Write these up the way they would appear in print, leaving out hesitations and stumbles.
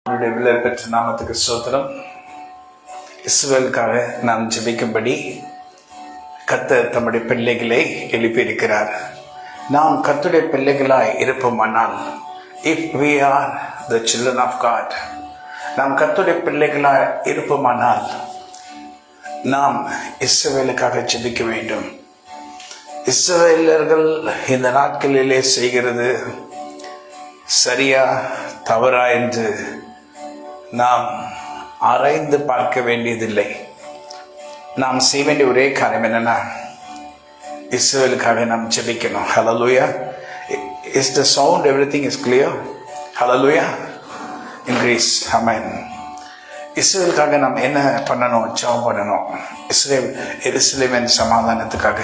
விலையேற பெற்ற நாமத்துக்கு ஸ்தோத்திரம். இஸ்ரவேலுக்காக நாம் ஜெபிக்கும்படி கர்த்தர் தம்முடைய பிள்ளைகளை எழுப்பியிருக்கிறார். நாம் கர்த்தருடைய பிள்ளைகளாய் இருப்போமானால், if we are the children of God, நாம் கர்த்தருடைய பிள்ளைகளாய் இருப்போமானால் நாம் இஸ்ரவேலுக்காக ஜெபிக்க வேண்டும். இஸ்ரவேலர்கள் இந்த நாட்களிலே செய்கிறது சரியா தவறா என்று நாம் ஆராய்ந்து பார்க்க வேண்டியதில்லை. நாம் செய்ய வேண்டிய ஒரே காரியம் என்னன்னா, இஸ்ரவேலுக்காக நாம் ஜெபிக்கணும். ஹல்லேலூயா. Is the sound, everything is clear? Hallelujah. Increase. Amen. இஸ்ரவேலுக்காக நாம் என்ன பண்ணணும்? ஜெபம் பண்ணணும். எருசலேமின் சமாதானத்துக்காக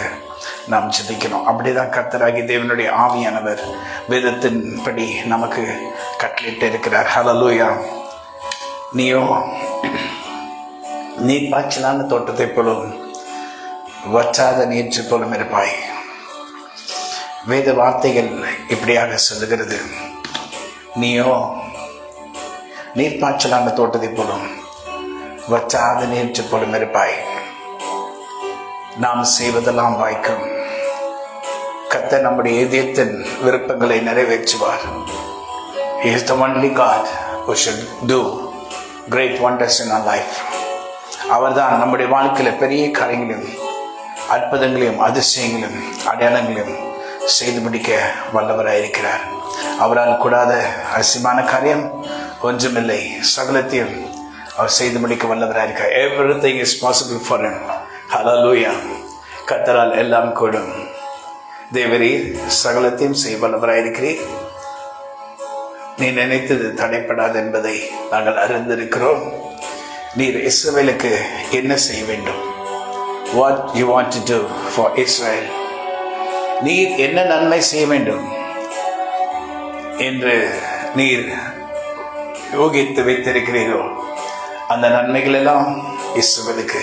நாம் ஜெபிக்கணும். அப்படிதான் கர்த்தராகி தேவனுடைய ஆவியானவர் வேதத்தின்படி நமக்கு கட்டளையிட்டு இருக்கிறார். ஹல்லேலூயா. நீயோ நீர் பாய்ச்சலான தோட்டத்தை போலும் வற்றாத நீர்ச்சி போலும் இருப்பாய். வேத வார்த்தைகள் இப்படியாக சொல்லுகிறது, நீயோ நீர் பாய்ச்சலான தோட்டத்தை போலும் வற்றாத நீர்ச்சி போலும் இருப்பாய். நாம் செய்வதெல்லாம் வாய்க்கும். கர்த்தர் நம்முடைய இதயத்தின் விருப்பங்களை நிறைவேற்றுவார். He is the only God who should do great wonders in our life. அவர்தான் நம்முடைய வாழ்க்கையில் பெரிய காரியங்களையும் அற்புதங்களையும் அதிசயங்களையும் அடையாளங்களையும் செய்து முடிக்க வல்லவராயிருக்கிறார். அவரால் கூடாத அதிசயமான காரியம் ஒன்றுமில்லை. சகலத்தையும் அவர் செய்து முடிக்க வல்லவராயிருக்கிறார். Everything is possible for him. Hallelujah. கர்த்தரால் எல்லாம் கூடும். தேவரீர் சகலத்தையும் செய்ய வல்லவராயிருக்கிறீர். நீ நினைத்தது தடைப்படாது என்பதை நாங்கள் அறிந்திருக்கிறோம். நீர் இஸ்ரவேலுக்கு என்ன செய்ய வேண்டும்? What you want to do for Israel? நீர் என்ன நன்மை செய்ய வேண்டும் என்று நீர் யோகித்து வைத்திருக்கிறீரோ, அந்த நன்மைகள் எல்லாம் இஸ்ரவேலுக்கு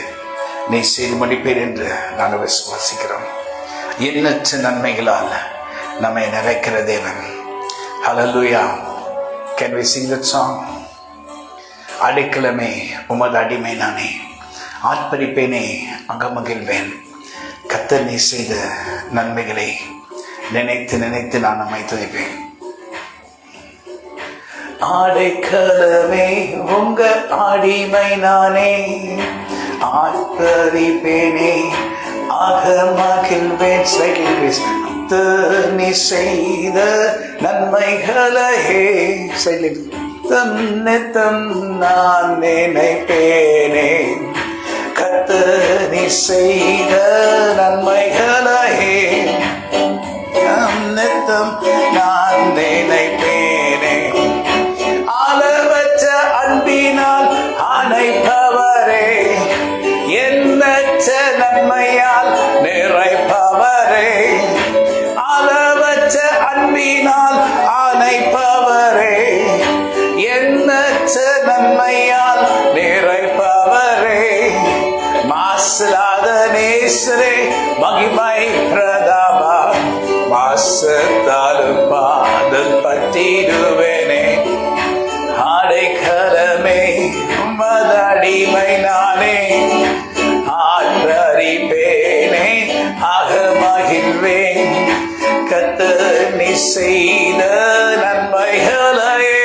நீ செய்து முடிப்பீர் என்று நாங்கள் விசுவாசிக்கிறோம். எண்ணற்ற நன்மைகளால் நம்மை நிறைக்கிற தேவன். Hallelujah. Can we sing that song? அடைக்கலமே உமது அடிமை நானே, ஆர்ப்பரிப்பேனே அகமகிழ்வேன். கர்த்தர் நீ செய்த நன்மைகளை நினைத்து நினைத்து நான் நம்மை துதிப்பேன். அடைக்கலமே உங்க அடிமை நானே, ஆர்ப்பரிப்பேனே அகமகிழ்வேன். நீ செய்த நன்மைகளையே நித்தம் நான் நினைப்பேனே. கர்த்தர் நீ செய்த நன்மைகளையே நித்தம் நான் நினைப்பேனே. அளவற்ற அன்பினால் அணைப்பவரே, எண்ணற்ற நன்மையால் நிறைப்பவரே. அளவற்ற அன்பினால் அணைப்பவரே, எண்ணற்ற நன்மையால் நிறைப்பவரே. மாசலாத நேசரே மகிமை பிரதாபா, மாசத்தாலும் பாதல் பற்றிடுவேனே. அடைக்கலமே உமது அடிமை நானே, ஆற்றறிப்பேனே அகமகிழ்வேன். கர்த்தர் நீ செய்த நன்மைகளையே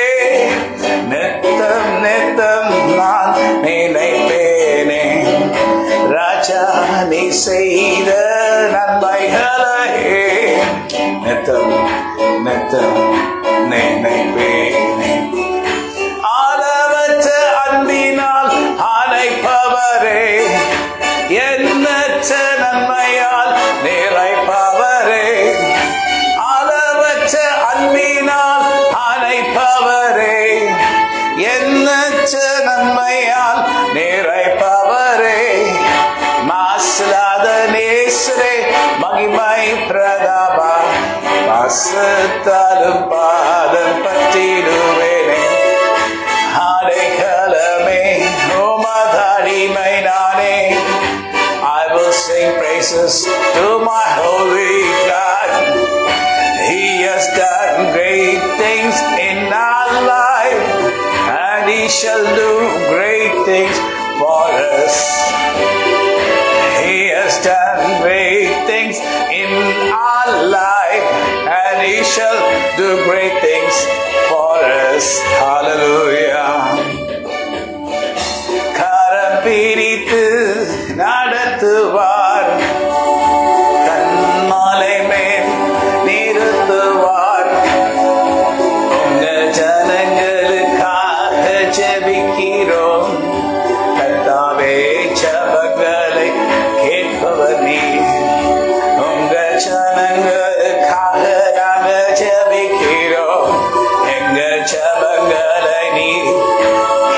நித்தம் நித்தம் நான் நினைப்பேனே. ராஜா நீ செய்த நன்மைகளையே நித்தம் நித்தம் நினைப்பேனே. அளவற்ற அன்பினால் அணைப்பவரே, எண்ணற்ற நன்மையால் நிறைப்பவரே. அளவற்ற அன்பினால் அணைப்பவரே, எண்ணற்ற நன்மையால் நிறைப்பவரே. மாசலாத நேசரே மகிமை பிரதாபா, மாசத்தாலும் பாதம் பற்றிடுவேனே. அடைக்கலமே உமது அடிமை நானே, I will sing praises to my holy God. He has done great things in our life, and He shall do great things for us. He has done great things in our life, and He shall do great things for us. Hallelujah. கரம் பிடித்து நடத்துவார், கண்மாலை மேல் நிறுத்துவார். உங்க ஜனங்களுக்காக ஜெபிக்கிறோம். கர்த்தாவே, ஜெபங்களை கேட்பவர் நீர். உங்க ஜனங்களுக்காக நாங்க ஜெபிக்கிறோம். எங்க ஜெபங்களை நீர்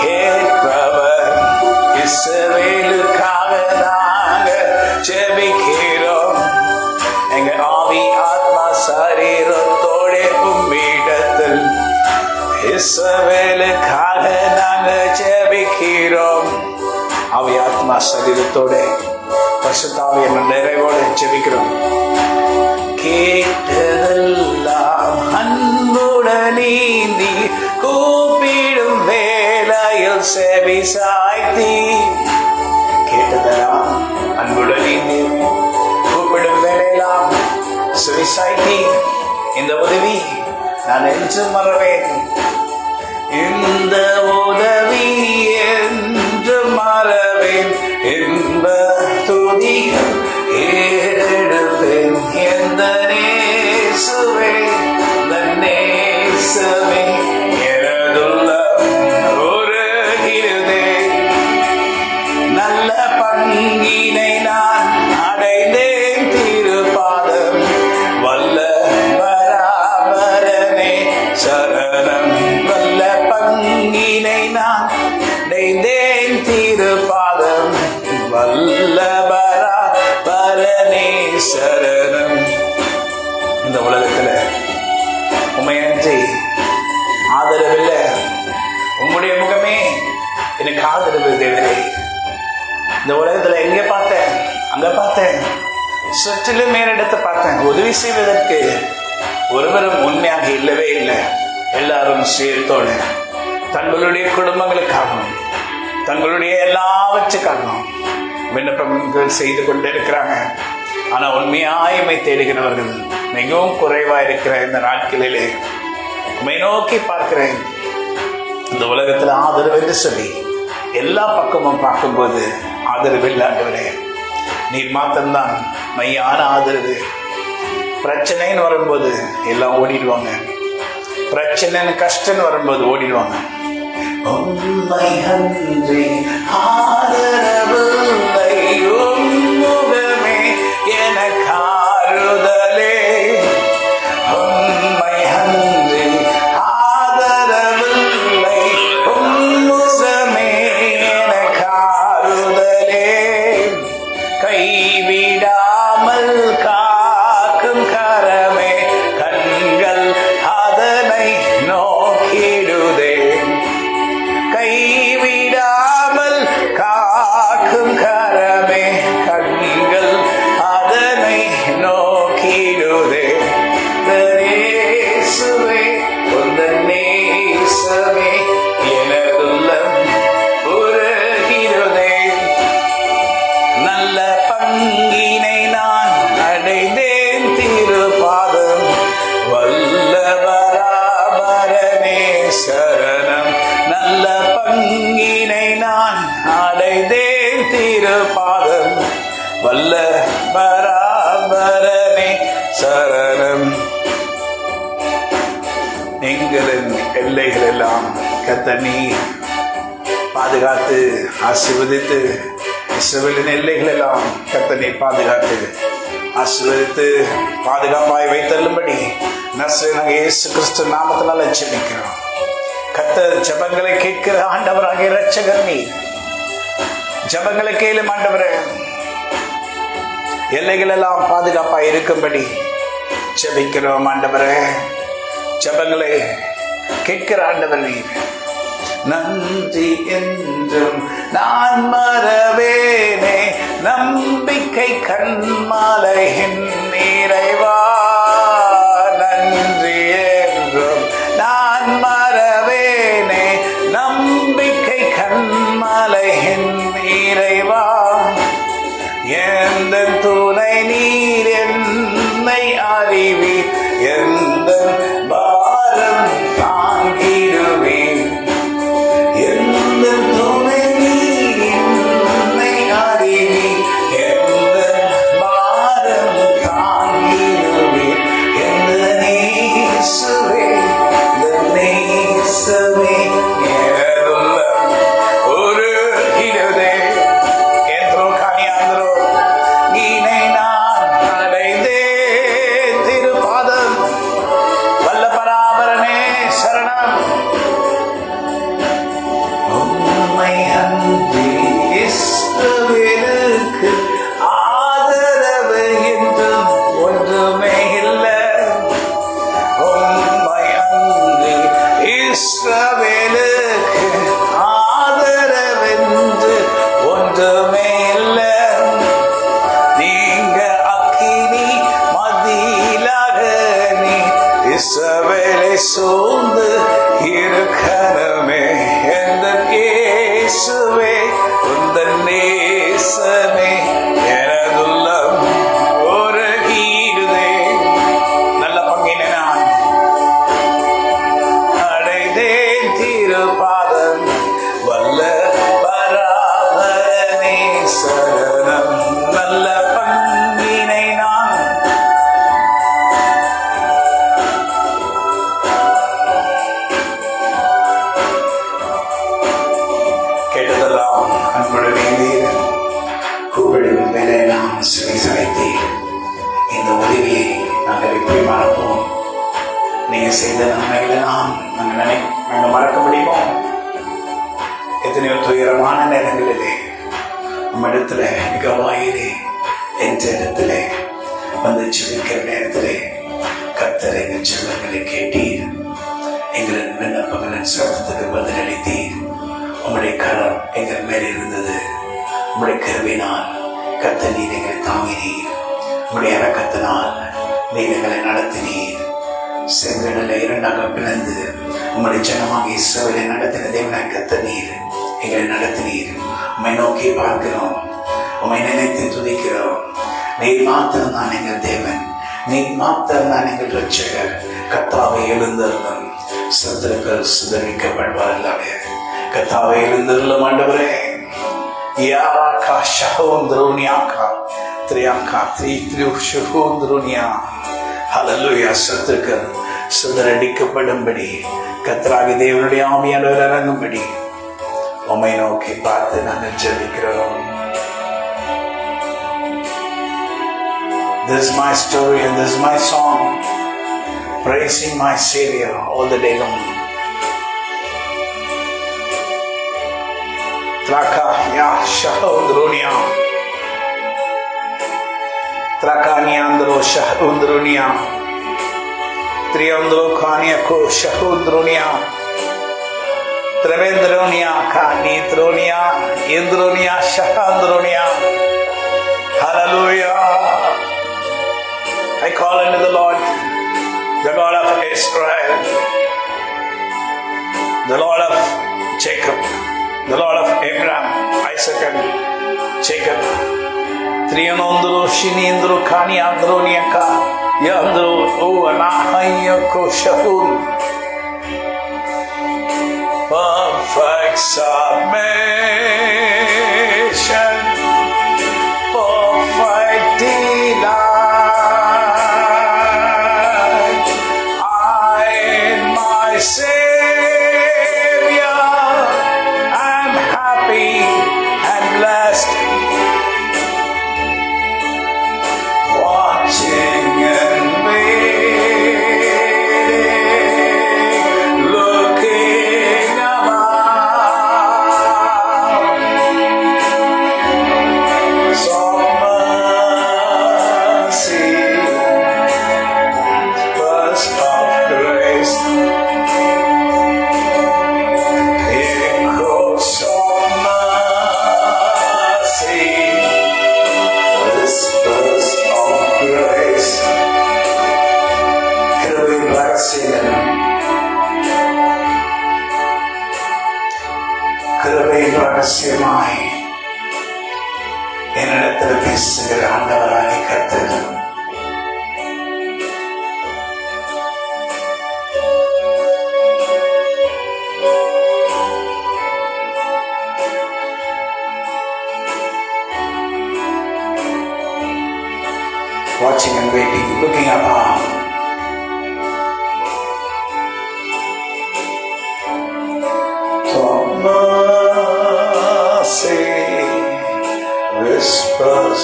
கேட்பவர். இஸ்ரவேலுக்காக நாங்க ஜெபிக்கிறோம். எங்க ஆவி ஆத்மா சரீரத்தோட உம்மிடத்தில் இஸ்ரவேலுக்காக நாங்க ஜெபிக்கிறோம். ஆவி ஆத்மா சரீரத்தோட பரிசுத்த ஆவியின் நிறைவோடு ஜெபிக்கிறோம். கேட்டதெல்லாம் அன்புடனே நீ கூப்பிடும் வேளையில் செவி சாய்த்தி. கேட்டதெல்லாம் அன்புடனே நீ கூப்பிடும் வேளையெல்லாம் செவி சாய்த்தி. இந்த உதவி நான் என்று மறவேன். இந்த உதவி என்று மறவேன். என்ப துதிகள் ஏறெடுப்பேன். எந்த நேசுவே, இந்த நேசமே எனதுள்ள உருகிறதே. நல்ல பங்கினை நான் அடைந்தேன் திருப்பாதம். வல்ல பராபரனே சரணம். வல்ல பங்கினை நான் அடைந்தேன் திருப்பாதம். வல்ல பராபரனே சரணம். இந்த உலகத்துல உண்மையன்றி ஆதரவில்லை. உம்முடைய முகமே எனக்கு ஆதரவு தேவரே. இந்த உலகத்துல எங்க பார்த்தேன், அங்க பார்த்தேன், சுற்றிலும் மேலிடத்தை பார்த்தேன். உதவி செய்வதற்கு ஒருவரும் உண்மையாக இல்லவே இல்லை. எல்லாரும் சுயத்தோடு தங்களுடைய குடும்பங்களுக்காகவும் தங்களுடைய எல்லாவற்றுக்காகவும் விண்ணப்பங்கள் செய்து கொண்டு இருக்கிறாங்க. ஆனா உண்மையாய்மை தேடுகிறவர்கள் மிகவும் குறைவா இருக்கிற இந்த நாட்களிலே உண்மை நோக்கி பார்க்கிறேன். இந்த உலகத்துல ஆதரவு என்று சொல்லி எல்லா பக்கமும் பார்க்கும்போது ஆதரவு இல்லாதவரே, நீர் மாத்திரம்தான் மையான ஆதரவு. பிரச்சனைன்னு வரும்போது எல்லாம் ஓடிடுவாங்க. பிரச்சனைன்னு கஷ்டம் வரும்போது ஓடிடுவாங்க. உம்மை அன்றி ஆதரவில்லை. உம்முகமே எனக்கு ஆறுதலே. உம்மை அன்றி ஆதரவில்லை. உம்முகமே எனக்கு ஆறுதலே. கைவிடாமல் காக்கும் கரமே கண்கள் அதனை நோக்கிடுதே. கைவிடாமல் காக்கும் கரமே கண்கள் அதனை நோக்கிடுதே. நேசுவே, உந்தன் நேசமே எனதுள்ளம் உருகிறதே. நல்ல பங்கினை நான் அடைந்தேன் திருப்பாதம். வல்ல பராபரனே சரணம். நல்ல பங்கினை நான் அடைந்தேன் திருப்பாதம். வல்ல பராபரனே சரணம். எங்களின் எல்லைகள் எல்லாம் கர்த்தர் நீர் பாதுகாத்து ஆசீர்வதித்து, இஸ்ரவேலின் எல்லைகள் எல்லாம் கர்த்தர் நீர் பாதுகாத்து ஆசீர்வதித்து பாதுகாப்பாய் வைத்தள்ளும்படி நசரேயனாகிய இயேசு கிறிஸ்து நாமத்தினால ஜெபிக்கிறோம். கர்த்தர் ஜெபங்களை கேட்கிற ஆண்டவராகிய இரட்சகர் நீர். ஜெபங்களை கேளும் ஆண்டவரே. எல்லைகள் எல்லாம் பாதுகாப்பாய் இருக்கும்படி ஜெபிக்கிறோம் ஆண்டவரே. ஜெபங்களை கேட்கிற ஆண்டவர் நீர். நன்றி என்றும் நான் மறவேனே. நம்பிக்கை கண்மாலையின் நிறைவா. நன்றி என்றும் நான் மறவேனே. நம்பி நம்முடன் இணைந்தீர். கூப்பிடும் வேலையெல்லாம் செவிசாய்த்தீர். இந்த உதவியை நாங்கள் எப்படி மறப்போம்? நீங்க செய்த நன்மைகளெல்லாம் நாங்கள் மறக்க முடியுமோ? எத்தனையோ துயரமான நேரங்களிலே நம்மிடத்துல மிகவாயிலே என்ற இடத்துல வந்து ஜெபிக்கிற நேரத்திலே கர்த்தர் எங்கள் ஜெபங்களை கேட்டீர். எங்களின் விண்ணப்பங்களின் சத்தத்துக்கு பதிலளித்தீர். உம்முடைய கரம் எங்கள் மேல் இருந்தது. உம்முடைய கருவினால் கர்த்தர் நீர் எங்களை தாங்கினீர். உம்முடைய இரக்கத்தினால் நீர் எங்களை நடத்தினீர். செங்கடலை இரண்டாக பிளந்து உம்முடைய ஜனமாக இஸ்ரவேலை நடத்தின தேவனாய் கர்த்தர் நீர் எங்களை நடத்தினீர். உம்மை நோக்கி பார்க்கிறோம், உம்மை நினைத்து துதிக்கிறோம். நீர் மாத்திரம் தான் எங்கள் தேவன், நீர் மாத்திரம் தான் எங்கள் ரட்சகர். கர்த்தாவை எழுந்தருளும், சத்துருக்கள் சிதறிக்கப்படுவார்களாக. கர்த்தாவை எழுந்தருளும் ஆண்டவரே. யாராக்கா ஷஹோந்திரோனியாக்கா திரியாக்கா த்ரீ ஹல்லேலூயா. சத்துருக்கள் சிதறடிக்கப்படும்படி கர்த்தராகிய தேவனுடைய ஆவியானவர் இறங்கும்படி உம்மை நோக்கி பார்த்து நாங்கள் ஜெபிக்கிறோம். This is my story and this is my song, praising my Savior all the day long. Traka ya shahundrunia, traka niandro shahundrunia, triandro kania ko shahundrunia, tremendronia kani tronia, indronia shahandronia. Hallelujah. I call unto the Lord, the God of Israel, the Lord of Jacob, the Lord of Abraham, Isaac and Jacob. Trianondro shinindro kaniandro niaka yandro o anahayako shahun. Perfect submission, perfect delight. Savior, I'm happy and blessed, watching and waiting, looking about. Some mercy, burst of grace. ரகசியமாய் என்னிடத்தில் பேசுகிற ஆண்டவராகிய கர்த்தர் watching and waiting, looking above. Whispers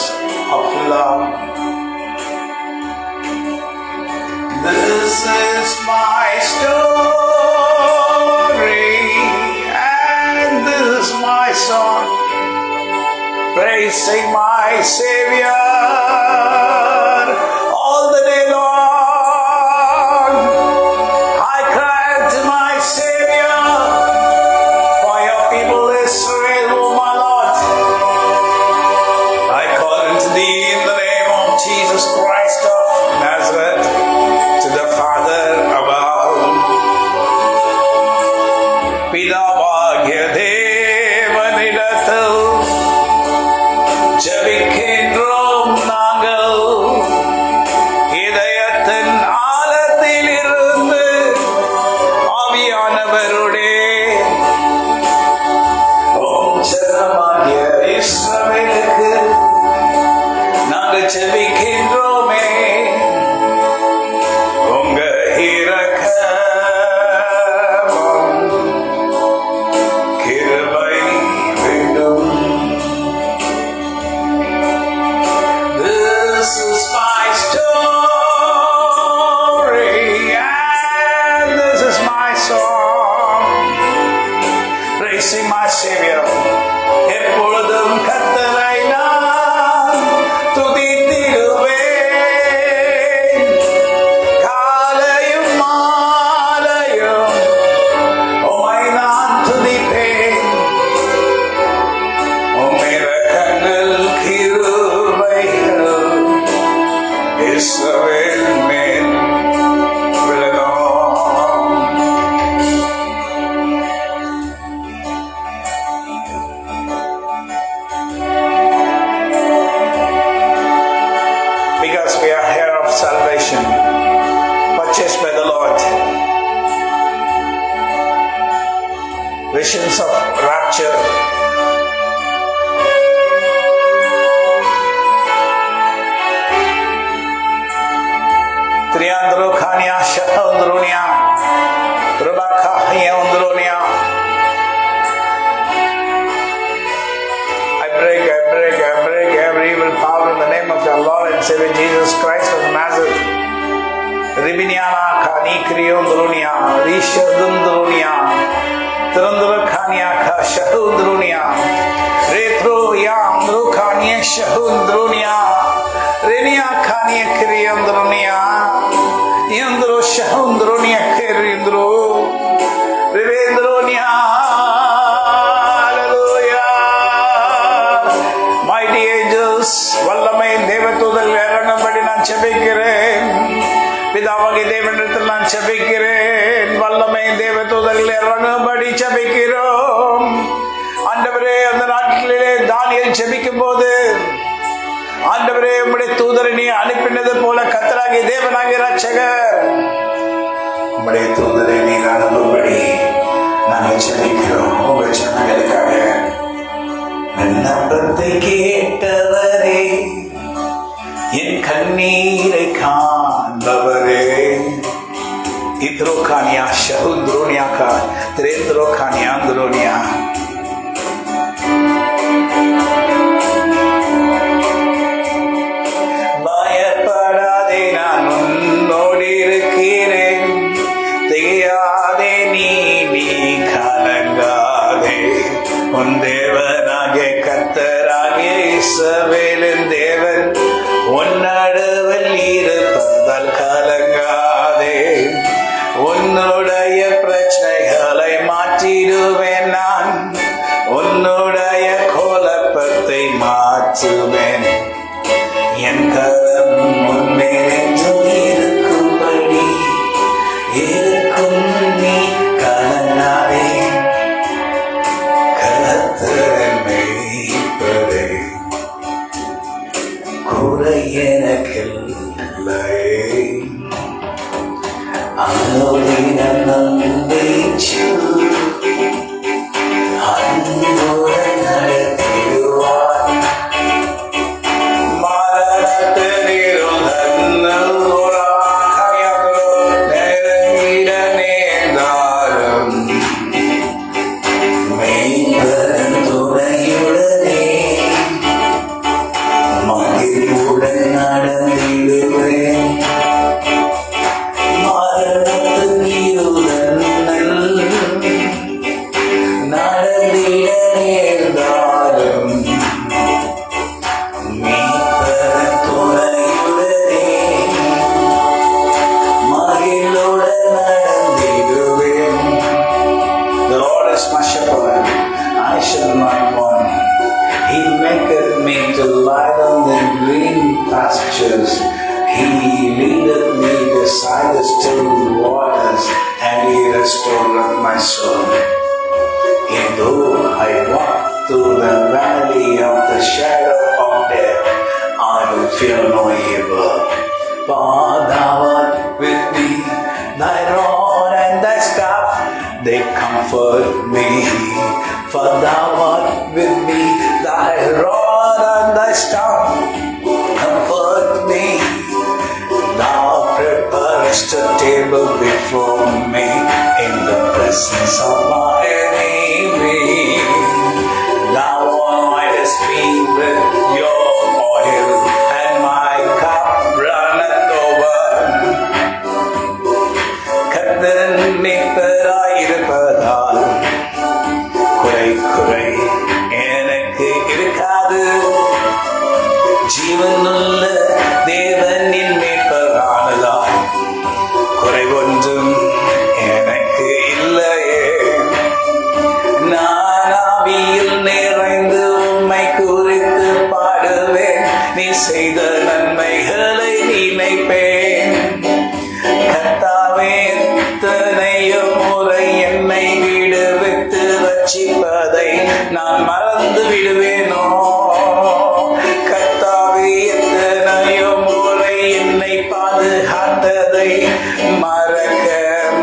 of love. This is my story and this is my song, praising my Savior all the day long. I cry to my Savior for your people Israel, O my Lord. I call unto thee in the name of Jesus Christ of Nazareth, to the Father above. பிதாவாகிய தேவனிடத்தில் ஜெபிக்கின்றோம் நாங்கள், இதயத்தின் ஆழத்தில் இருந்து ஆவியானவருடைய ஜனமாகிய இஸ்ரவேலுக்கு நாங்கள் ஜெபிக்கின்றோமே. உங்க இரக்கமும் Sing my Savior. எப்பொழுதும் கர்த்தரை நான் துதித்திடுவேன். காலையும் மாலையும் உம்மை நான் துதிப்பேன். உம் இரக்கங்கள் கிருபைகள் இஸ்ரவேல் மேல் விளங்கும். Because we are heir of salvation, purchased by the Lord. Visions of rapture. Triandro Khania Shahundrunia, Rebecca Hiandrunia. I break every evil power in the name of our Lord and Savior Jesus Christ of Nazareth. Ribiniana Khani Kriundrunia, Rishadundrunia, Trundra Khania Shahundrunia, Retro Yandru Khania Shahundrunia, Renia Khania Kriundrunia, Yandru Shahundrunia Kirindru, Rivendrunia. Mighty angels, வல்லமை தேவதூதர்கள் இறங்கும்படி நான் செபிக்கிறேன். பிதாவாகிய தேவனிடத்தில் நான் செபிக்கிறேன். வல்லமை தேவதூதர்கள் இறங்கும்படி செபிக்கிறோம். ஆண்டவரே, அந்த நாட்களிலே தானியேல் செபிக்கும் போது, ஆண்டவரே, உம்முடைய தூதரை நீ அனுப்பினது போல கர்த்தராகிய தேவனாகிய இரட்சகர், உம்முடைய தூதரை நீர் அனுப்பும்படி நாங்கள் செபிக்கிறோம். உங்கள் ஜனங்களுக்காக விண்ணப்பத்தை கேட்டவரே, என் கண்ணீரை காண்பவரே. இத்ரோகானியா ஷஹுத்ரோனியாக்கா திரேத்ரோகானியா அந்துரோனியா. பயப்படாதே, நான் உன்னோடு இருக்கிறேன். திகையாதே, நீ கலங்காதே. உன் தேவனாகிய கர்த்தராகிய இஸ்ரவேலின் தேவன் உன் நடுவில் இருப்பதால் கலங்காதே. உன்னுடைய பிரச்சனைகளை மாற்றிடுவேன் நான். உன்னுடைய குழப்பத்தை மாற்றுவேன். என் கரம் முன்னேற்றம் இருக்கும்படி இருக்கும். நீ கலங்காதே. குறை எனக்கில்லை. அனுதினம் நம்பிச்சு அன்புடன் நடத்திடுவார். நெருங்கிட நேர்ந்தாலும் மெய்ப்பெரும் துணையுடனே மகிழ்வுடன் நடந்திடுவேன். மரணத்தின் இருளல் நடந்திட நேர்ந்தாலும் மெய்ப்பெரும் துணையுடனே மகிழ்வுடன் நடந்திடுவேன். The Lord is my shepherd, I shall not want. He maketh me to lie down in green pastures. He leadeth me beside the still waters, and He restoreth my soul. And though I walk through the valley of the shadow of death, I will fear no evil. For Thou art with me, Thy rod and Thy staff, they comfort me. For Thou art with me, Thy rod and Thy staff comfort me. Thou preparest a table before me in the presence of my enemy. Thou anointest me with Your oil, and my cup runneth over. கர்த்தர் மீட்பராயிருப்பதால் குறை எனக்கு இருக்காது. ஜீவனுள்ள தேவனின் மேய்ப்பரானதால் குறை ஒன்றும் எனக்கு இல்லையே. நான் ஆவியில் நிறைந்து உம்மை குறித்து பாடுவேன். நீ செய்த நன்மைகளை நினைப்பேன். கர்த்தாவே, எத்தனையோ முறை என்னை விடுவித்து ரட்சிப்பதை நான் மறந்து விடுவேனோ. கர்த்தாவே, எத்தனையோ முறை என்னை பாதுகாத்ததை மறக்க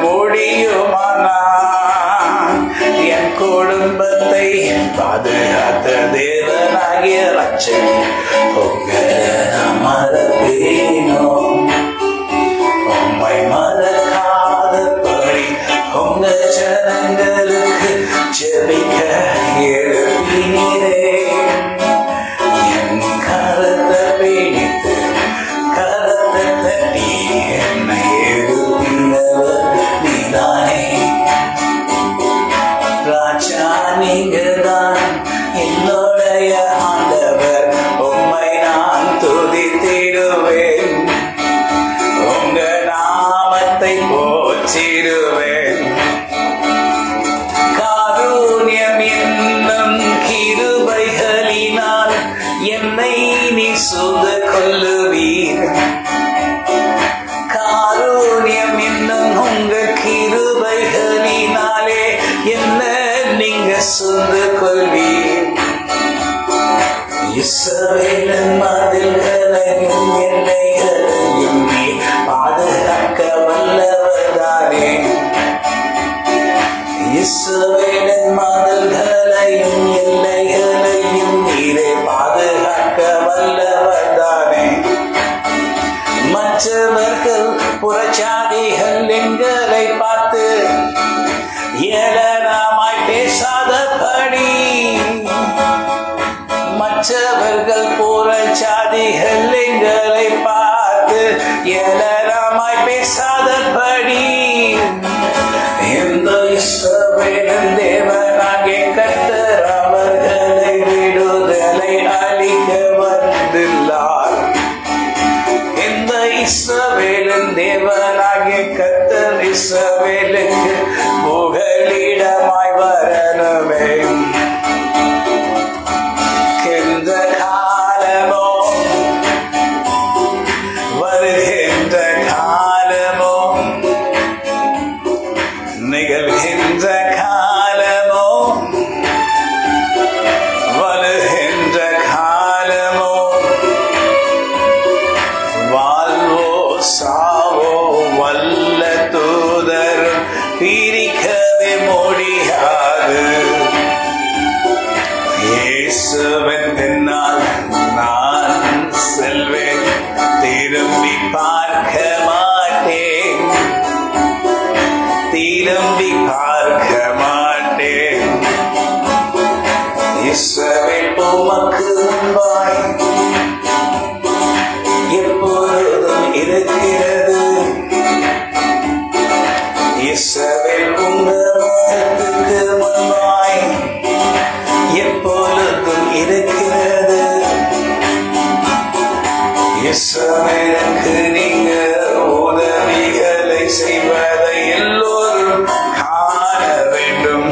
முடியுமானா? என் குடும்பத்தை பாதுகாத்த தேவனாகிய ரட்சகர் உங்களை நான் மறப்பேனோ? உம்மை மறக்காதபடி உங்க ஜனங்களுக்கு ஜெபிக்க எழுப்பினீரே. என் கரத்தை பிடித்து கரத்தை தட்டி என்னை எழுப்பினவர் நீதானே. ராஜா, நீங்கதான் என்னுடைய ஆண்டவர். உம்மை நான் துதித்திடுவேன். உங்க நாமத்தை போற்றிடுவேன். காருண்யம் என்னும் கிருபைகளினால் என்னை நீ சூழ்ந்து கொள்ளுவீர். காருண்யம் என்னும் உங்க கிருபைகளினாலே என்ன நீங்க சூழ்ந்து கொள்வீர். இஸ்ரவேலின் மதில்களையும் எல்லைகளையும் நீ பாதுகாக்க வல்லவர்தானே. இஸ்ரவேலின் மதில்களையும் எல்லைகளையும் நீரே பாதுகாக்க வல்லவர்தானே. மற்றவர்கள் புறச்சாதிகள் எங்களை பார்த்து ஏளனமாய் பேசாதபடி, மற்றவர்கள் புறச்சாதிகள் எங்களை பார்த்து ஏளனமாய் பேசாதபடி, இந்த இஸ்ரவேலின் தேவனாகிய கர்த்தர் அவர்களை விடுதலை அளிக்க வந்துள்ளார். இந்த இஸ்ரவேலின் தேவனாகிய கர்த்தர் இஸ்ரவேலுக்கு புகலிடமாய் வரணுமே. கின்ற காலமோ வருகின்ற காலமோ நிகழ்கின்ற காலமோ வருகின்ற காலமோ வாழ்வோ சாவோ வல்ல தூதரும் பிரிக்கவே முடியாது. இயேசுவின் பின்னால் நான் செல்வேன், திரும்பி பார்க்க மாட்டேன், திரும்பி பார்க்க மாட்டேன். இஸ்ரவேல் உமக்கு முன்பாய் எப்பொழுதும் இருக்கிறது. இஸ்ரவேல் உங்க முகத்துக்கு முன்பாய் எப்பொழுதும் இருக்கிறது. இஸ்ரவேலுக்கு நீங்க உதவிகளை செய்வதை எல்லோரும் காண வேண்டும்.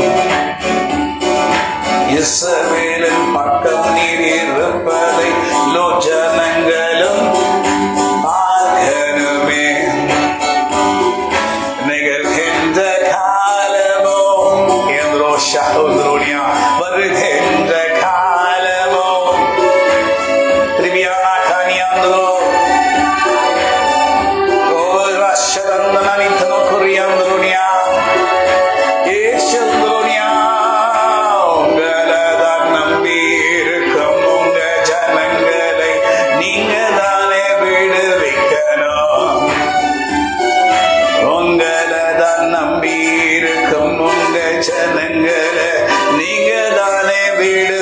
இஸ்ரவேலின் பக்கம் நீர் இருப்பதை ஜனங்களும் பார்க்கணுமே. நிகழ்கின்ற காலமோ என்றோ ஷஹுத்ரோனியா வருகின்ற காலமோ திரிபியானா கானியாந்தோ ராஷதந்தனனித்தனோ குறியாந்தரோனியா ஏஷந்தரோனியா உங்களதான் நம்பி இருக்கும் உங்க ஜனங்களை நீங்க தானே விடுவிக்கணும். உங்களதான் நம்பி இருக்கும் உங்க ஜனங்களை நீங்க தானே விடு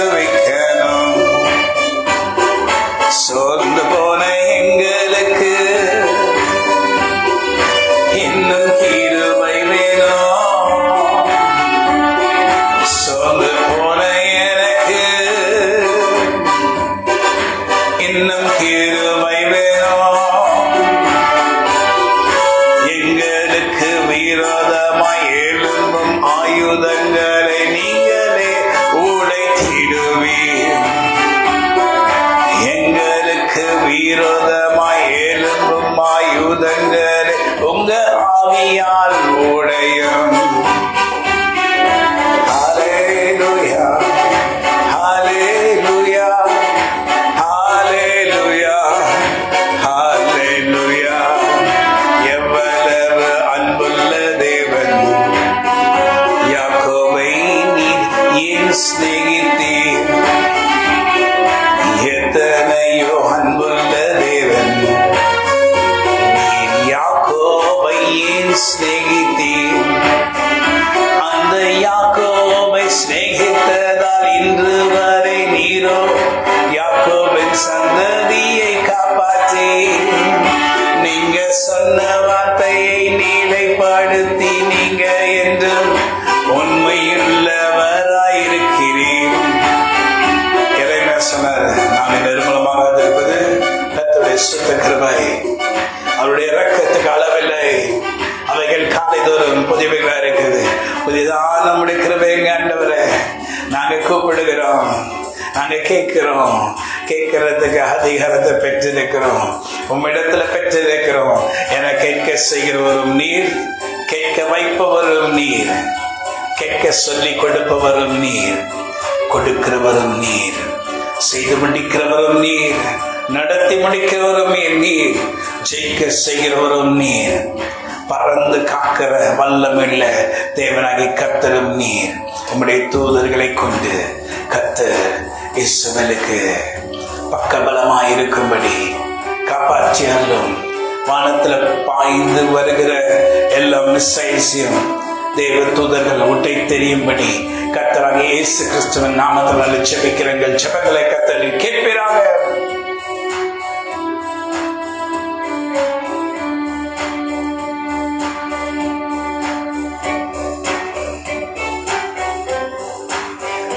சிநேகித்தீர். எத்தனையோ அன்புள்ள தேவன், நீர் யாக்கோபை ஏன் சிநேகித்தீர்? அந்த யாக்கோபை சிநேகித்ததால் இன்று வரை நீரோ யாக்கோபின் சந்ததியை காப்பாற்றீர். நீங்க சொன்ன வார்த்தையை நீலைப்படுத்தி நீங்க என்றும் உண்மையுள்ளவராயிருக்கிறீர். இறைமையா சொன்னார், நான் நிர்மலமாக இருப்பது கர்த்தருடைய சுத்த கிருபை, அவருடைய இரக்கத்துக்கு அளவில்லை, அவைகள் காலைதோறும் புதியவைகளா இருக்குது. புதியதான் நம்முடைய கிருபைங்க ஆண்டவரே. நாங்க கூப்பிடுகிறோம், நாங்க கேட்கிறோம், கேட்கறதுக்கு அதிகாரத்தை பெற்றிருக்கிறோம், உம்மிடத்துல பெற்றிருக்கிறோம். என கேட்க செய்கிறவரும் நீர், கேட்க வைப்பவரும் நீர், கேட்க சொல்லி கொடுப்பவரும் நீர், கொடுக்கிறவரும் நீர், செய்து முடிக்கிறவரும் நீர், நடத்தி முடிக்கிறவரும் நீர், ஜெயிக்க செய்கிறவரும் நீர், பறந்து காக்கிற வல்லமில்ல தேவனாகி கர்த்தரும் நீர். உம்முடைய தூதர்களை கொண்டு கர்த்தர் இஸ்ரவேலுக்கு பக்கபலமாயிருக்கும்படி காப்பாற்றியாலும் வானத்துல பாய்ந்து வருகிற எல்லா மிசைல்ஸையும் தேவ தூதர்கள் உட்டை தெரியும்படி கர்த்தராக இயேசு கிறிஸ்துவின் நாமத்தினால் ஜெபிக்கிறங்கள். ஜெபங்களை கர்த்தர் கேட்பீராக.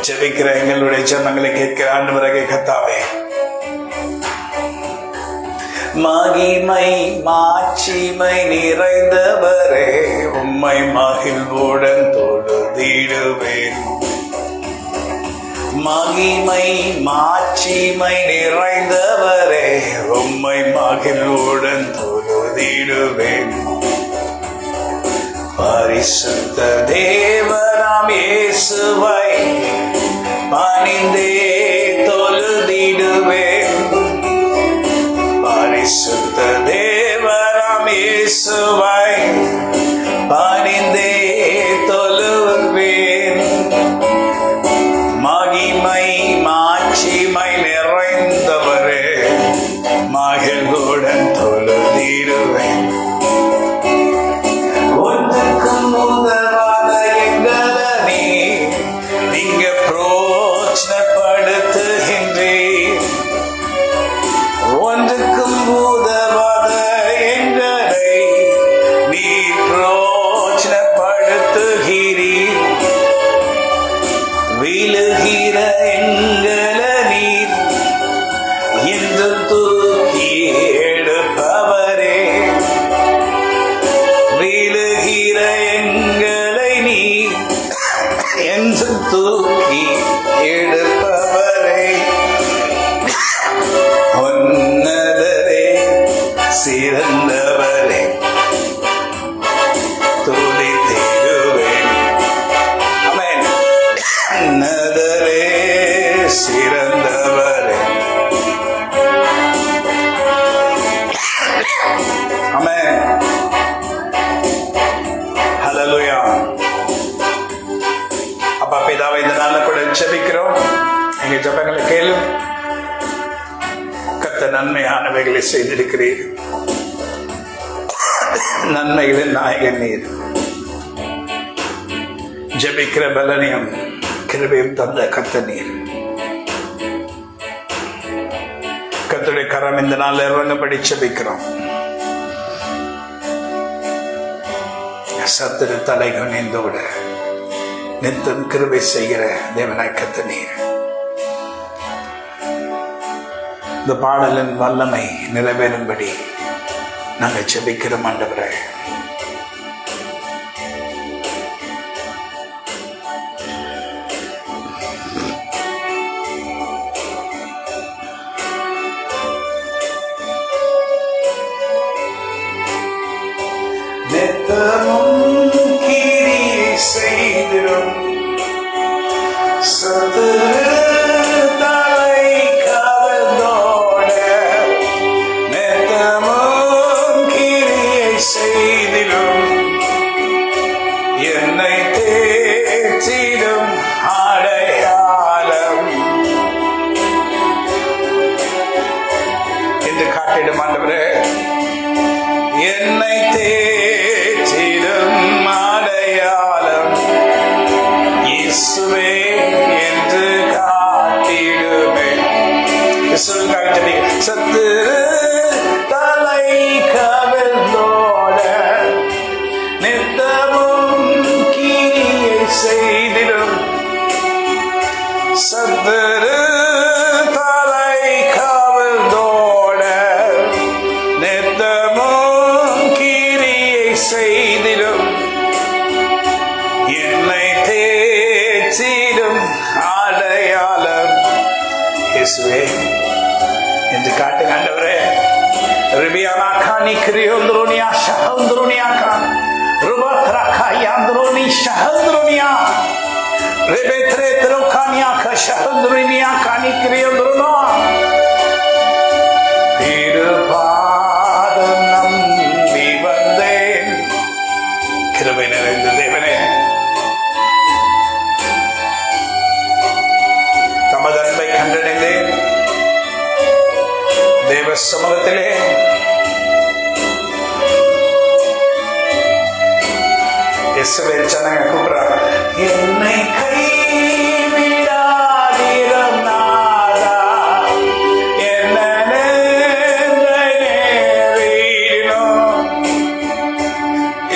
ஜெபிக்கிற எங்களுடைய ஜெபங்களை கேட்கிற ஆண்டவராகிய கர்த்தாவே, மகிமை மாட்சிமை நிறைந்தவரே, உம்மை மகிழ்வுடன் தொழுதிடுவேன். மகிமை மாட்சிமை நிறைந்தவரே, உம்மை மகிழ்வுடன் தொழுதிடுவேன். பரிசுத்த தேவராம் இயேசுவை பணிந்தே தொழுதிடுவேன். பரிசுத்த தேவராம் இயேசுவை பணிந்தே தொழுவேன். மகிமை மாட்சிமை நிறைந்தவரே, மகிழ்வுடன் தொழுதிடுவேன். ஒன்றுக்கும் உதவாத எங்களை நீங்க பிரோஜனப்படுத்துகின்றீர். ஒன்றுக்கும் உதவாத எங்களை நீ பிரோஜனப்படுத்துகிறீர். விழுகிற எங்களை நீர் என்று தூக்கி எடுப்பவரே. விழுகிற எங்களை நீ என்று தூக்கி எடுப்பவரே. உன்னதரே, சிறந்தவரே, துதித்திடுவேன். ஆமென். உன்னதரே, சிறந்தவரே. ஆமென். ஹல்லேலூயா. அப்பா பிதாவை இந்த நாள்ல கூட ஜெபிக்கிறோம். எங்க ஜெபங்களை கேளு. கர்த்தர் நன்மையானவைகளை செய்திருக்கிறீர். நன்மைகளின் நாயகன் நீர். ஜெபிக்கிற பலனையும் கிருபையும் தந்த கர்த்தர் நீர். கர்த்தருடைய கரம் இந்த நாள்ல இறங்கும்படி ஜெபிக்கிறோம். சத்துரு தலைகுனிந்து விட நித்தம் கிருபை செய்கிற தேவனாய் கர்த்தர் நீர். இந்த பாடலின் வல்லமை நிறைவேறும்படி நாங்கள் ஜெபிக்கிறோம் ஆண்டவரே. நித்தமும் கிரியை செய்திடும் சத்துரு தலை கவர்ந்தோட, நித்தமும் கிரியை செய்திடும் என்னை தேற்றிடும் ஆடையா இயேசுவுக்காக ஜெபிக்க. சத்துரு தலை கவிழ்ந்தோட நித்தமும் கிரியை செய்திடும். சத்துரு தலை கவிழ்ந்தோட நித்தமும் கிரியை செய்திடும். என்னை தேற்றிடும் அடையாளம் இயேசுவே என்று காட்டுங்க ஆண்டவரே. ரிபியானா கானி கிரியோந்திரோனியா ஷஹந்திரோனியா கான் ருபத்ரா காயாந்திரோனி ஷஹந்திரோனியா ரிபெத்ரே த்ரோகானியா ஷஹந்திரோனியா கானி கிரியோந்திரோனோ திருபாதம் நம்பி வந்தேன். கிருபை நிறைந்த தேவனே, தமது அன்பை கண்டடைந்தேன். தேவ சமூகத்திலே இஸ்ரவேல் ஜனங்க கூப்பிடுறாங்க, என்னை கைவிடாதீரம் நாதா, என்ன நேரிடும்.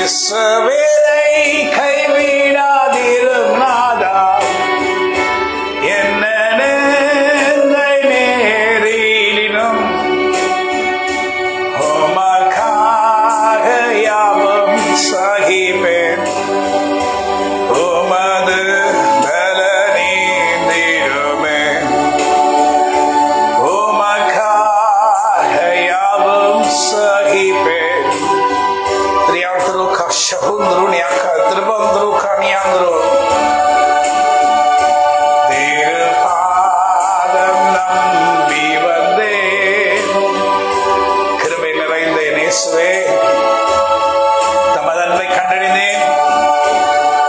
இஸ்ரவேலை கைவிடாதீரம் நாதா, என்ன நேரிடும். உமக்காக யாவும் சகிப்பேன். உமது பலனீந்திடுமே. உமக்காக யாவும் சகிப்பேன். திரியாந்திரு கஷகுந்திரு நியாக்க திருபந்திரு கனியாந்திரு திருபாதம் நம்பி வந்தேன். கிருபை நிறைந்த இயேசுவே, தமது அன்பை கண்டறிந்தேன்.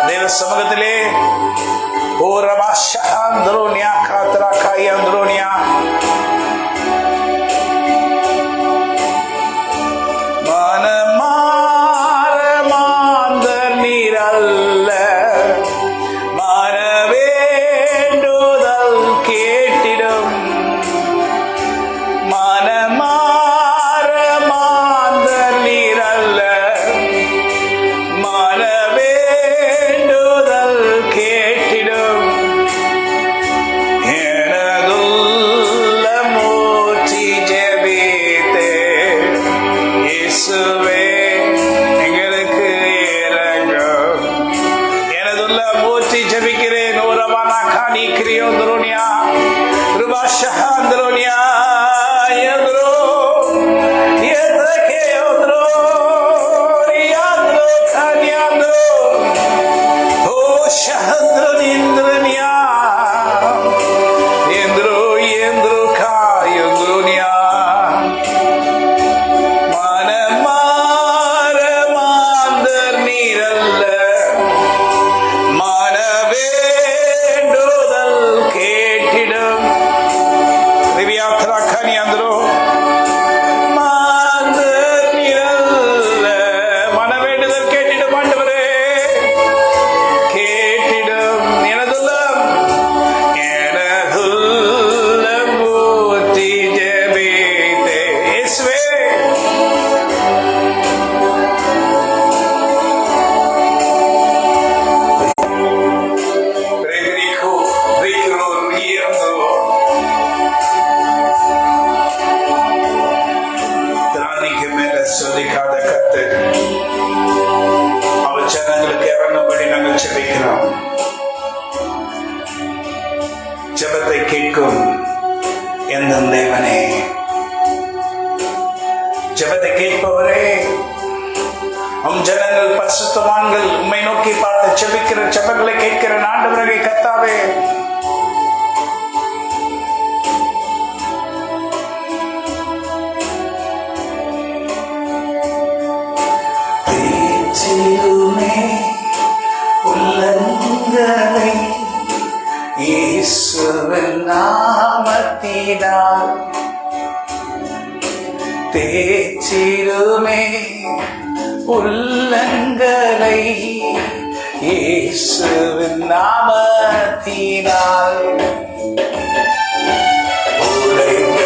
தேவ சமூகத்திலே ஓரமா ஷஹந்திரோனியா காத்ரா காயந்திரோனியா மனமார மாந்தர் நீரல்ல, மனவேண்டுதல் கேட்டிடும். மனமார மாந்தர் நீரல்ல, மனவேண்டுதல் கேட்டிடும். எனதுள்ள மூச்சு ஜெபித்தே இயேசுவே எங்களுக்கு இரங்கும். எனதுள்ள மூச்சு ஜெபிக்கிறேன். ஓரமானா காணி கிரியோந்திரோனியா ருபாஷஹந்திரோனியா யந்திரோ யதகேயோந்திரோ ரியாந்திரோ கானியாந்திரோ ஓ ஷஹந்திரோனிந்திரனியா யந்திரோ யந்திரோ காயந்திரோனியா மனமார மாந்தர் நீரல்ல, மனவேண்டுதல் கேட்டிடும். திவ்யாத்ரா கனியாந்திரோ மாந்தர் நீரல்ல, மனவேண்டுதல் கேட்டிடும். ஆண்டவரே கேட்டிடும். எனதுள்ளம் ஊற்றி ஜெபித்தே இயேசுவே. Federico Vicro Riendo திராணிக்கு மேல சொல்லிக்காத கர்த்தர் அவர் ஜனங்களுக்கு இறங்கும்படி நாங்கள் ஜெபிக்கிறோம். ஜெபத்தை கேட்கும் எந்த தேவனே, ஜெபத்தை கேட்பவரே, உம் ஜனங்கள் பரிசுத்தவான்கள் உம்மை நோக்கி பார்த்து ஜெபிக்கிற ஜெபங்களை கேட்கிற ஆண்டவரே கர்த்தாவே, தேற்றிடுமே உள்ளங்களை இயேசுவின் நாமத்தினால். தேற்றிடுமே உள்ளங்களை இயேசுவின் நாமத்தினால். உடைந்த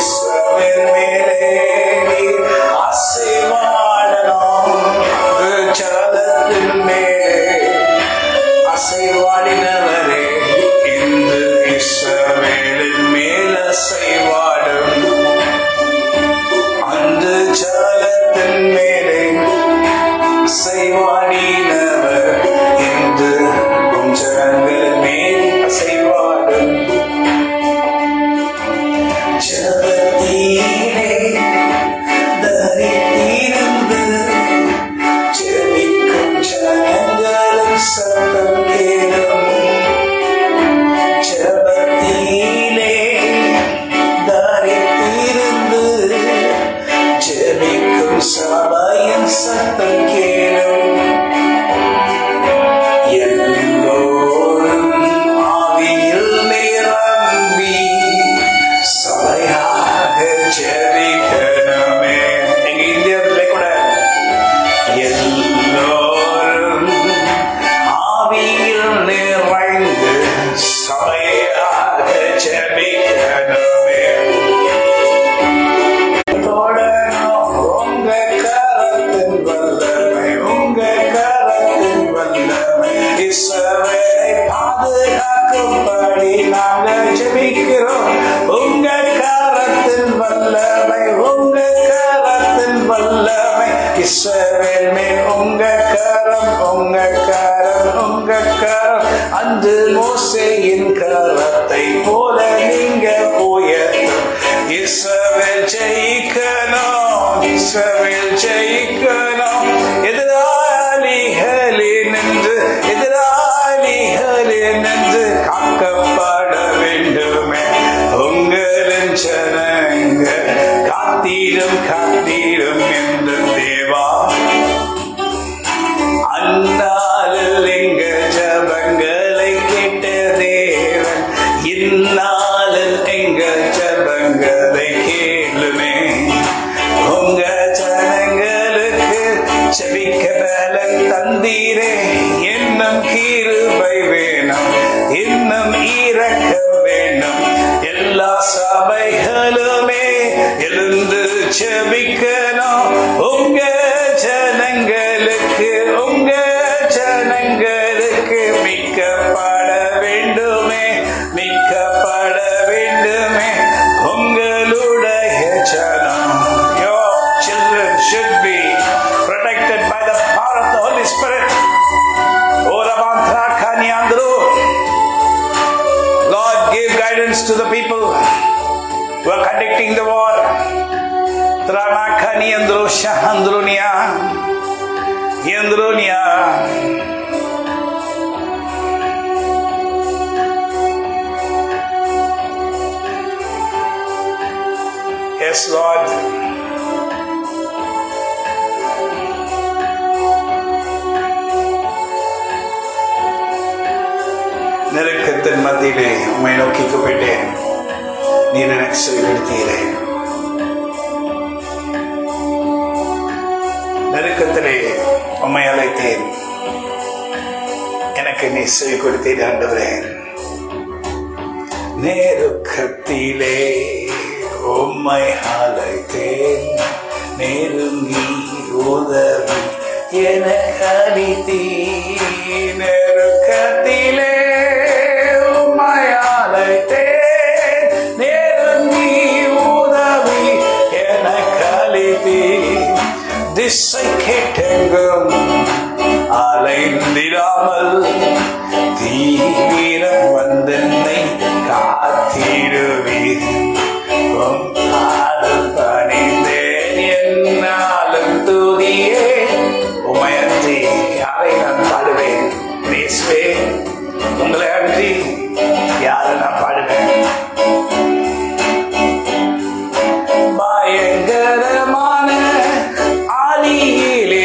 இஸ்ரவேல் மேலே நீர் அசைவாடலாம். ஜலத்தின் மேலே அசைவாடினவரே இந்த இஸ்ரவேலின் மேல் அசைவாடும். அந்த ஜலத்தின் மேலே அசைவாடினவர் இந்த ஜனங்களின் மேல் அசைவாடும். ஜபத்திலே தரித்திருந்து ஜெபிக்கும் ஜனங்களின் சத்தம் கேளும். ஜபத்திலே தரித்திருந்து ஜெபிக்கும் சபையின் சத்தம் கேளும். எல்லோரும் ஆவியில் நிரம்பி சபையாக ஜெபிக்கணுமே. எங்க இந்தியாவிலே கூட எல்லோரும் ஆவியில் நிறைந்து சபையாக ஜெபிக்கணுமே. தொடரும் உங்க கரத்தின் வல்லமை, உங்க கரத்தின் வல்லமை இஸ்ரவேலை பாதுகாக்கும்படி நாங்கள் ஜெபிக்கிறோம். உங்க கரத்தின் வல்லமை, உங்க கரத்தின் வல்லமை இஸ்ரவேல் மேல் உங்க கரம், உங்க கரம், உங்க கரம். அந்த மோசேயின் கரத்தை போல நீங்க உயர்த்தும். இஸ்ரவேல் ஜெயிக்கணும், இஸ்ரவேல் ஜெயிக்கணும். எதிராளிகளே நின்று, எதிராளிகளே நின்று காக்கப்பட வேண்டுமே. உங்களின் ஜனங்க காத்தீரும் காத்தீரும் என்று தேவா. அந்நாளில் எங்க ஜபங்களை கேட்ட தேவன் இந்நாளில் எங்க ஜபங்களை கேளுமே. உங்க ஜனங்களுக்கு செபிக்க பலன் தந்தீரே. இன்னும் கிருபை வேணும், இன்னும் இரக்கம் வேணும். எல்லா சபைகளுமே எழுந்து செபிக்கணும். உங்க ஜனங்களுக்கு, உங்க ஜனங்களுக்கு மிக்கப்பட வேண்டுமே, மிக்கப்பட வேண்டுமே. உங்களுடைய ஜனம், your children should be protected by the power of the Holy Spirit. Lord, give guidance to the people who are conducting the war. Tranakani androsha andronia, andronia. Yes, Lord. நெருக்கத்தின் மத்தியிலே உம்மை நோக்கி கூப்பிட்டேன், நீர் எனக்கு செவியெடுத்தீரே. நெருக்கத்திலே உம்மை அழைத்தேன், எனக்கு நீ செவி கொடுத்தீர் ஆண்டவரே. நெருக்கத்திலே உம்மை அழைத்தேன், நெருங்கி உதவி எனக்கு அளித்தீர். நெருக்கத்திலே உம்மை அழைத்தேன், நெருங்கி உதவி எனக்கு அளித்தீர். திசை கேட்டெங்கும் அலைந்திடாமல் தீவிரம் வந்தென்னை காத்திடுவீர். பணிந்தேன் என்னாலும் துதியே. உம்மை அன்றி யாரை நான் பாடுவேன்? பேசுவே உங்களை அன்றி யாரை நான் பாடுவேன்? பயங்கரமான ஆதியிலே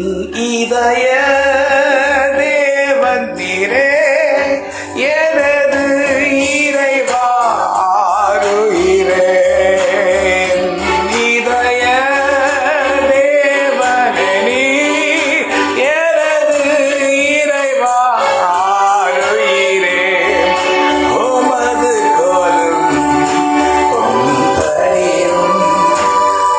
இதய தேவன் நீரே எனது இறைவாருயிரே இதய தேவனே நீர் எனது இறைவாருயிரே உமது கோலும் பொந்தரியும்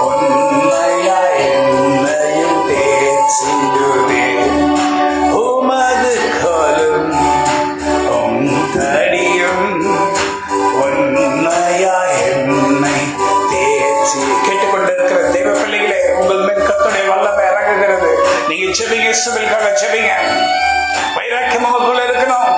உண்மையா என்னையும் தேசிடுவே உமது கோலும் பொந்தரியும் உண்மையா என்னை தேசி. கேட்டுக்கொண்டிருக்கிற தெய்வ பிள்ளைகளே, உங்கள் மேல் கர்த்தருடைய வல்லமை இறங்குகிறது. நீங்க செபிங்க, இயேசுவிற்காக செபிங்க. வைராக்கியம் உங்களுக்குள்ள இருக்கணும்.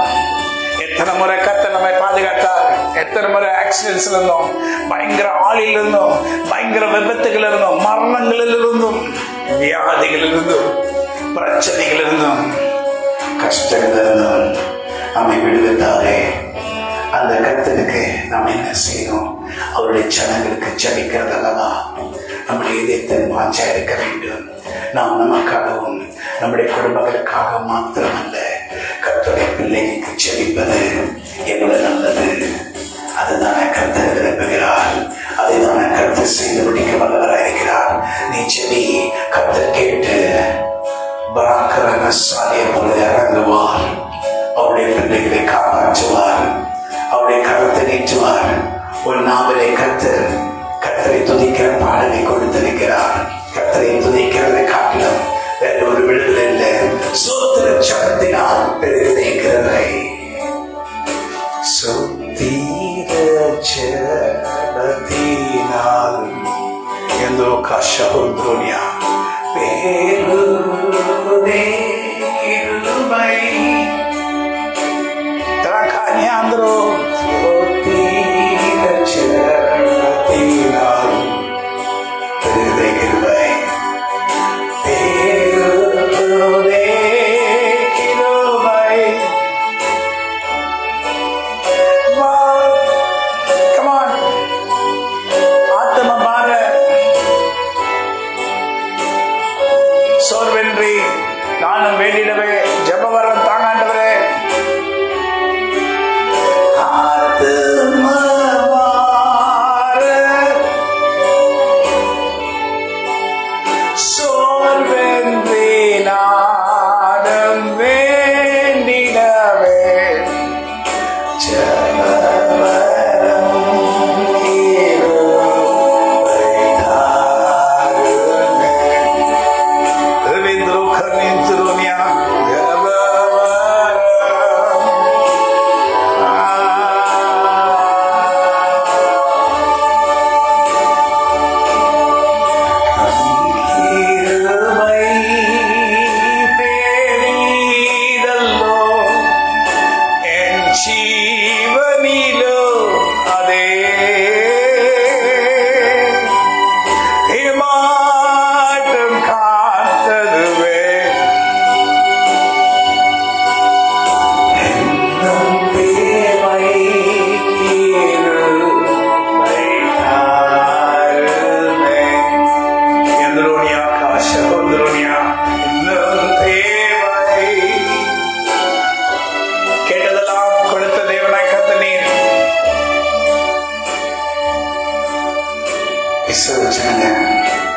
எத்தனை முறை கர்த்தர் நம்மை பாதுகாத்தார், எத்தனை முறை ஆக்சிடென்ட்ஸ்ல இருந்தோம், பயங்கர ஆளில் இருந்தோம், பயங்கர விபத்துகள் இருந்தோம், மரணங்களில் இருந்தும், வியாதிகள் இருந்தும், பிரச்சனைகள் இருந்தும், கஷ்டங்கள் இருந்தும் நம்மை விடுவித்தாரே. அந்த கர்த்தருக்கு நாம் என்ன செய்யணும்? அவருடைய ஜனங்களுக்கு ஜபிக்கிறது அல்லவா நம்முடைய இதயத்தின் வாஞ்சா இருக்க வேண்டும். நாம் நமக்காகவும் நம்முடைய குடும்பங்களுக்காக மாத்திரமல்ல, கர்த்தருடைய பிள்ளைகளுக்கு ஜெபிப்பது எவ்வளவு நல்லது. அதுதானே கர்த்தர் விரும்புகிறார், அதைதானே கர்த்தர் செய்து முடிக்க வல்லவராக இருக்கிறார். நீ ஜெபி, கர்த்தர் கேட்டு பராக்கிரமசாலியை போல இறங்குவார். அவருடைய பிள்ளைகளை காப்பாற்றுவார், அவருடைய கரத்தை நீட்டுவார். ஒரு நாவலை கர்த்தரை துதிக்கிற பாடலை கொடுத்திருக்கிறார். கர்த்தரை துதிக்கிறதை காட்டிலும் வேற ஒரு விடுதலை இல்லை. சோத்திர சக்கத்தினால் பெருகிறதை சுத்தீர ஜபத்தினால் எந்தோ கஷோத்ரோனியா பேருதே கிருபை Tracaniandro Sotira Certinal Perde Kirbai Perde Kirbai. Wow, come on. Atma Bhara சோர்வென்றி நானும் வேண்டிடவே ஜபவரம் தாங்காண்டவரே. சோர்வென்றி நானும் வேண்டிடவே ஜபவரம்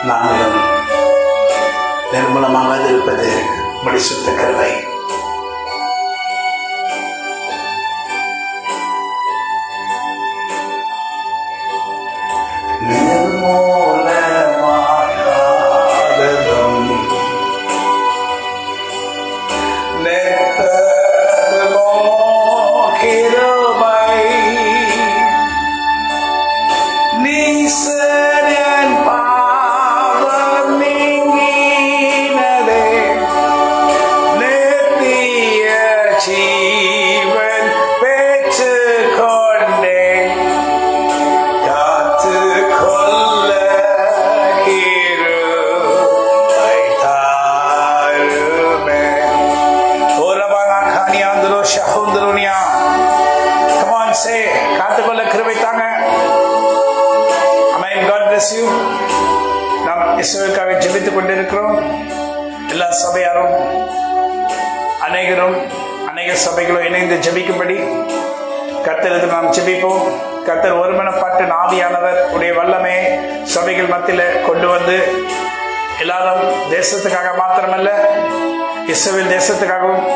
நாங்களும் நிர்மலமாக இருப்பது முடிசுத்த கருவை. நிர்மூலமாகாததும் நெத்ததுமோ கிருபை நீசரன் பாவம் நீங்கினதே. சபையாரும் அநேக சபைகளும் இணைந்து ஜெபிக்கும்படி கர்த்தருக்கு நாம் ஜெபிப்போம். கர்த்தர் ஒருமனப்பட்டு ஆவியானவர் உடைய வல்லமே சபைகள் மத்தியில கொண்டு வந்து எல்லாரும் தேசத்துக்காக மாத்திரமல்ல, இஸ்ரவேல் தேசத்துக்காகவும்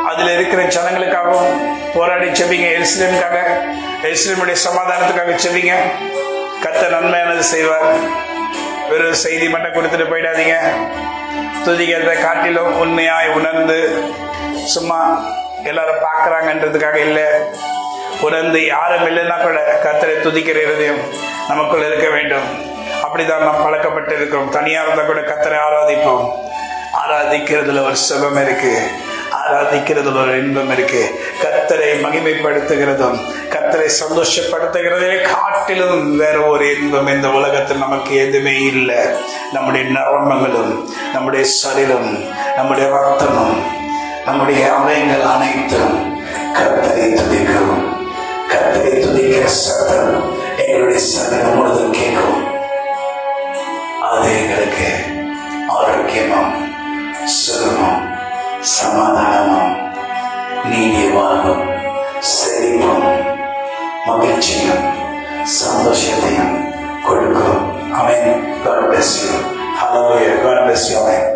அதில் இருக்கிற ஜனங்களுக்காகவும் போராடி ஜெபிங்க. எருசலேமுக்காக, எருசலேமுடைய சமாதானத்துக்காக ஜெபிங்க. கர்த்தர் நன்மையானது செய்வார். வெறும் செய்தி மட்டும் கொடுத்துட்டு போயிடாதீங்க. துதிக்கிறத காட்டிலும் உண்மையாய் உணர்ந்து, சும்மா எல்லாரும் பார்க்கறாங்கன்றதுக்காக இல்லை, உணர்ந்து யாரும் இல்லைன்னா கூட கர்த்தரை துதிக்கிற இருதயம் நமக்குள்ள இருக்க வேண்டும். அப்படிதான் நாம் பழக்கப்பட்டு இருக்கிறோம். தனியா இருந்தா கூட கர்த்தரை ஆராதிப்போம். ஆராதிக்கிறதுல ஒரு சுகம் இருக்கு, ஆராதிக்கிறதுல ஒரு இன்பம் இருக்கு. கர்த்தரை மகிமைப்படுத்துகிறதும் கர்த்தரை சந்தோஷப்படுத்துகிறதை காட்டிலும் வேற ஒரு இன்பம் இந்த உலகத்தில் நமக்கு எதுவுமே இல்லை. நம்முடைய நரம்புகளும், நம்முடைய சரீரம், நம்முடைய ரத்தமும், நம்முடைய அவயங்கள் அனைத்தும் கர்த்தரை துதிக்கும். கர்த்தரை துதிக்கிற சத்தம் எங்களுடைய சரீரம் முழுதும் கேட்கும். அது எங்களுக்கு ஆரோக்கியமும் சுகமும் சமாதானமும் நீடிய வாழ்வும் செழிப்பும் மகிழ்ச்சியும் சந்தோஷத்தையும் கொடுக்கும். ஆமென். God bless you. Hallelujah. God bless you. Amen.